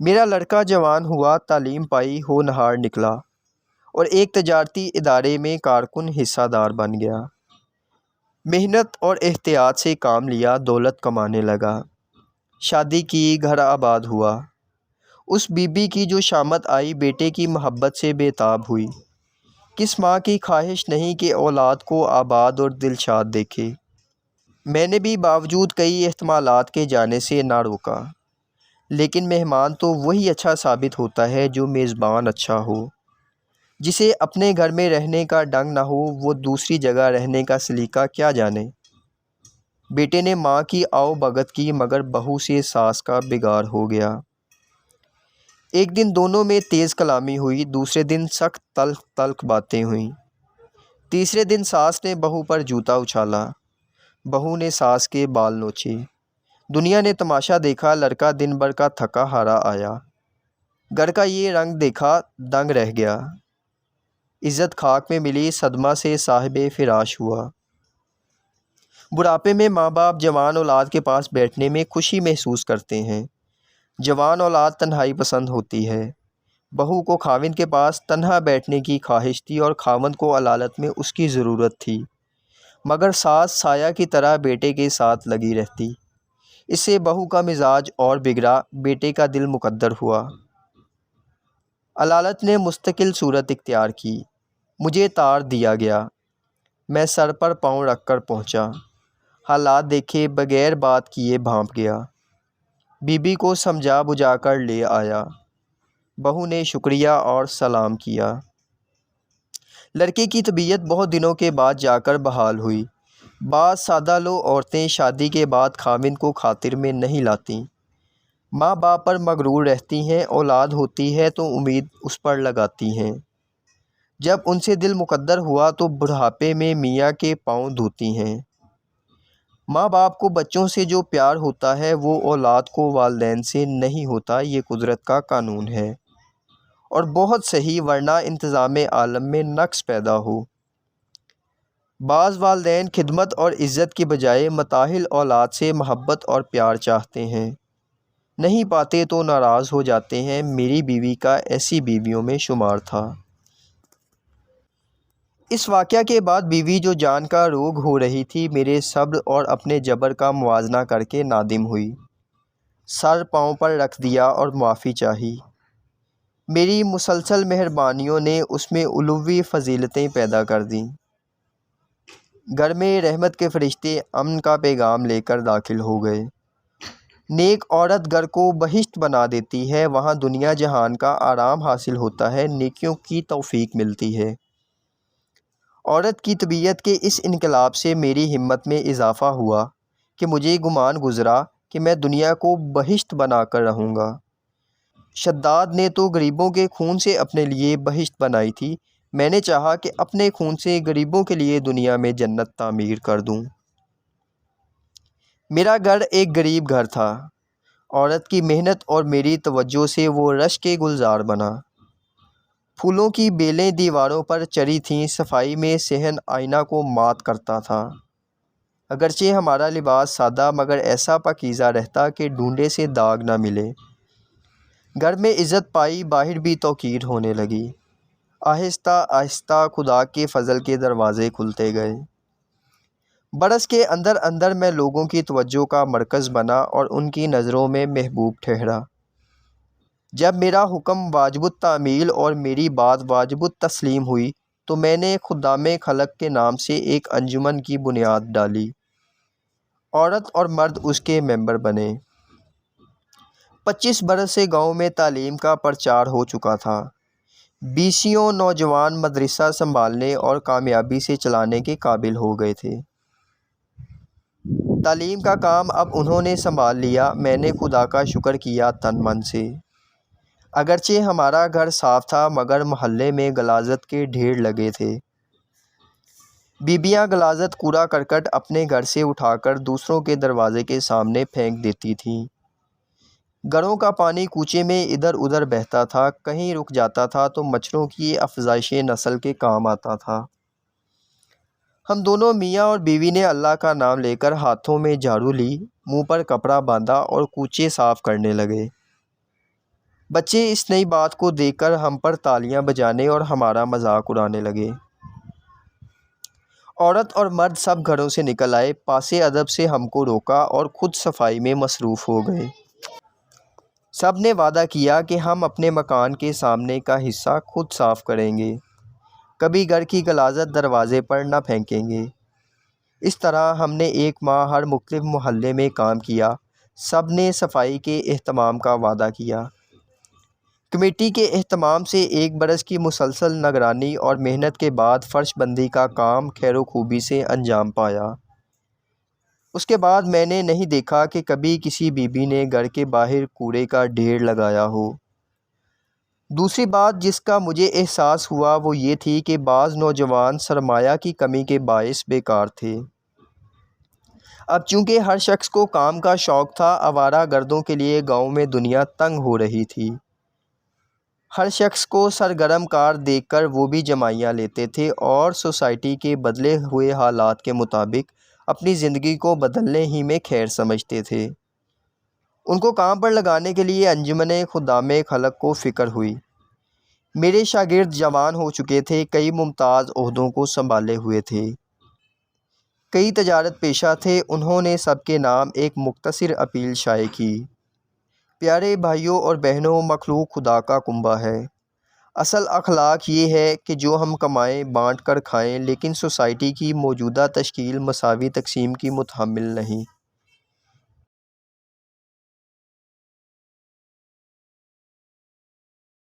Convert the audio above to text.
میرا لڑکا جوان ہوا، تعلیم پائی، ہونہار نکلا اور ایک تجارتی ادارے میں کارکن حصہ دار بن گیا۔ محنت اور احتیاط سے کام لیا، دولت کمانے لگا، شادی کی، گھر آباد ہوا۔ اس بی بی کی جو شامت آئی بیٹے کی محبت سے بے تاب ہوئی۔ کس ماں کی خواہش نہیں کہ اولاد کو آباد اور دلشاد دیکھے۔ میں نے بھی باوجود کئی احتمالات کے جانے سے نہ روکا، لیکن مہمان تو وہی اچھا ثابت ہوتا ہے جو میزبان اچھا ہو۔ جسے اپنے گھر میں رہنے کا ڈنگ نہ ہو وہ دوسری جگہ رہنے کا سلیقہ کیا جانے۔ بیٹے نے ماں کی آؤ بھگت کی مگر بہو سے ساس کا بگاڑ ہو گیا۔ ایک دن دونوں میں تیز کلامی ہوئی، دوسرے دن سخت تلخ تلخ باتیں ہوئیں، تیسرے دن ساس نے بہو پر جوتا اچھالا، بہو نے ساس کے بال نوچے۔ دنیا نے تماشا دیکھا، لڑکا دن بھر کا تھکا ہارا آیا، گھر کا یہ رنگ دیکھا دنگ رہ گیا۔ عزت خاک میں ملی، صدمہ سے صاحب فراش ہوا۔ بڑھاپے میں ماں باپ جوان اولاد کے پاس بیٹھنے میں خوشی محسوس کرتے ہیں۔ جوان اولاد تنہائی پسند ہوتی ہے۔ بہو کو خاوند کے پاس تنہا بیٹھنے کی خواہش تھی اور خاوند کو علالت میں اس کی ضرورت تھی، مگر ساس سایہ کی طرح بیٹے کے ساتھ لگی رہتی۔ اس سے بہو کا مزاج اور بگڑا، بیٹے کا دل مقدر ہوا۔ علالت نے مستقل صورت اختیار کی، مجھے تار دیا گیا، میں سر پر پاؤں رکھ کر پہنچا، حالات دیکھے بغیر بات کیے بھانپ گیا، بی بی کو سمجھا بجھا کر لے آیا۔ بہو نے شکریہ اور سلام کیا۔ لڑکے کی طبیعت بہت دنوں کے بعد جا کر بحال ہوئی۔ بعض سادہ لو عورتیں شادی کے بعد خاوند کو خاطر میں نہیں لاتی، ماں باپ پر مغرور رہتی ہیں، اولاد ہوتی ہے تو امید اس پر لگاتی ہیں۔ جب ان سے دل مقدر ہوا تو بڑھاپے میں میاں کے پاؤں دھوتی ہیں۔ ماں باپ کو بچوں سے جو پیار ہوتا ہے وہ اولاد کو والدین سے نہیں ہوتا، یہ قدرت کا قانون ہے، اور بہت صحیح، ورنہ انتظام عالم میں نقص پیدا ہو۔ بعض والدین خدمت اور عزت کی بجائے متاحل اولاد سے محبت اور پیار چاہتے ہیں، نہیں پاتے تو ناراض ہو جاتے ہیں۔ میری بیوی کا ایسی بیویوں میں شمار تھا۔ اس واقعہ کے بعد بیوی جو جان کا روگ ہو رہی تھی میرے صبر اور اپنے جبر کا موازنہ کر کے نادم ہوئی، سر پاؤں پر رکھ دیا اور معافی چاہی۔ میری مسلسل مہربانیوں نے اس میں الوہی فضیلتیں پیدا کر دیں۔ گھر میں رحمت کے فرشتے امن کا پیغام لے کر داخل ہو گئے۔ نیک عورت گھر کو بہشت بنا دیتی ہے، وہاں دنیا جہان کا آرام حاصل ہوتا ہے، نیکیوں کی توفیق ملتی ہے۔ عورت کی طبیعت کے اس انقلاب سے میری ہمت میں اضافہ ہوا کہ مجھے گمان گزرا کہ میں دنیا کو بہشت بنا کر رہوں گا۔ شداد نے تو غریبوں کے خون سے اپنے لیے بہشت بنائی تھی، میں نے چاہا کہ اپنے خون سے غریبوں کے لیے دنیا میں جنت تعمیر کر دوں۔ میرا گھر ایک غریب گھر تھا، عورت کی محنت اور میری توجہ سے وہ رشک گلزار بنا۔ پھولوں کی بیلیں دیواروں پر چڑھی تھیں، صفائی میں صحن آئینہ کو مات کرتا تھا۔ اگرچہ ہمارا لباس سادہ مگر ایسا پاکیزہ رہتا کہ ڈھونڈے سے داغ نہ ملے۔ گھر میں عزت پائی، باہر بھی توقیر ہونے لگی۔ آہستہ آہستہ خدا کے فضل کے دروازے کھلتے گئے۔ برس کے اندر اندر میں لوگوں کی توجہ کا مرکز بنا اور ان کی نظروں میں محبوب ٹھہرا۔ جب میرا حکم واجب التعمیل اور میری بات واجب التسلیم ہوئی تو میں نے خدام خلق کے نام سے ایک انجمن کی بنیاد ڈالی، عورت اور مرد اس کے ممبر بنے۔ 25 برس سے گاؤں میں تعلیم کا پرچار ہو چکا تھا، 20 نوجوان مدرسہ سنبھالنے اور کامیابی سے چلانے کے قابل ہو گئے تھے۔ تعلیم کا کام اب انہوں نے سنبھال لیا، میں نے خدا کا شکر کیا تن من سے۔ اگرچہ ہمارا گھر صاف تھا مگر محلے میں غلاظت کے ڈھیر لگے تھے۔ بیبیاں غلاظت کوڑا کرکٹ اپنے گھر سے اٹھا کر دوسروں کے دروازے کے سامنے پھینک دیتی تھیں۔ گھروں کا پانی کوچے میں ادھر ادھر بہتا تھا، کہیں رک جاتا تھا تو مچھروں کی افزائش نسل کے کام آتا تھا۔ ہم دونوں میاں اور بیوی نے اللہ کا نام لے کر ہاتھوں میں جھاڑو لی، منہ پر کپڑا باندھا اور کوچے صاف کرنے لگے۔ بچے اس نئی بات کو دیکھ کر ہم پر تالیاں بجانے اور ہمارا مذاق اڑانے لگے۔ عورت اور مرد سب گھروں سے نکل آئے، پاس ادب سے ہم کو روکا اور خود صفائی میں مصروف ہو گئے۔ سب نے وعدہ کیا کہ ہم اپنے مکان کے سامنے کا حصہ خود صاف کریں گے، کبھی گھر کی غلاظت دروازے پر نہ پھینکیں گے۔ اس طرح ہم نے ایک ماہ ہر مختلف محلے میں کام کیا، سب نے صفائی کے اہتمام کا وعدہ کیا۔ کمیٹی کے اہتمام سے 1 برس کی مسلسل نگرانی اور محنت کے بعد فرش بندی کا کام خیر و خوبی سے انجام پایا۔ اس کے بعد میں نے نہیں دیکھا کہ کبھی کسی بی بی نے گھر کے باہر کوڑے کا ڈھیر لگایا ہو۔ دوسری بات جس کا مجھے احساس ہوا وہ یہ تھی کہ بعض نوجوان سرمایہ کی کمی کے باعث بیکار تھے۔ اب چونکہ ہر شخص کو کام کا شوق تھا، آوارہ گردوں کے لیے گاؤں میں دنیا تنگ ہو رہی تھی۔ ہر شخص کو سرگرم کار دیکھ کر وہ بھی جمعیاں لیتے تھے اور سوسائٹی کے بدلے ہوئے حالات کے مطابق اپنی زندگی کو بدلنے ہی میں خیر سمجھتے تھے۔ ان کو کام پر لگانے کے لیے انجمن خدام خلق کو فکر ہوئی۔ میرے شاگرد جوان ہو چکے تھے، کئی ممتاز عہدوں کو سنبھالے ہوئے تھے، کئی تجارت پیشہ تھے۔ انہوں نے سب کے نام ایک مختصر اپیل شائع کی: پیارے بھائیوں اور بہنوں، مخلوق خدا کا کنبہ ہے۔ اصل اخلاق یہ ہے کہ جو ہم کمائیں بانٹ کر کھائیں، لیکن سوسائٹی کی موجودہ تشکیل مساوی تقسیم کی متحمل نہیں۔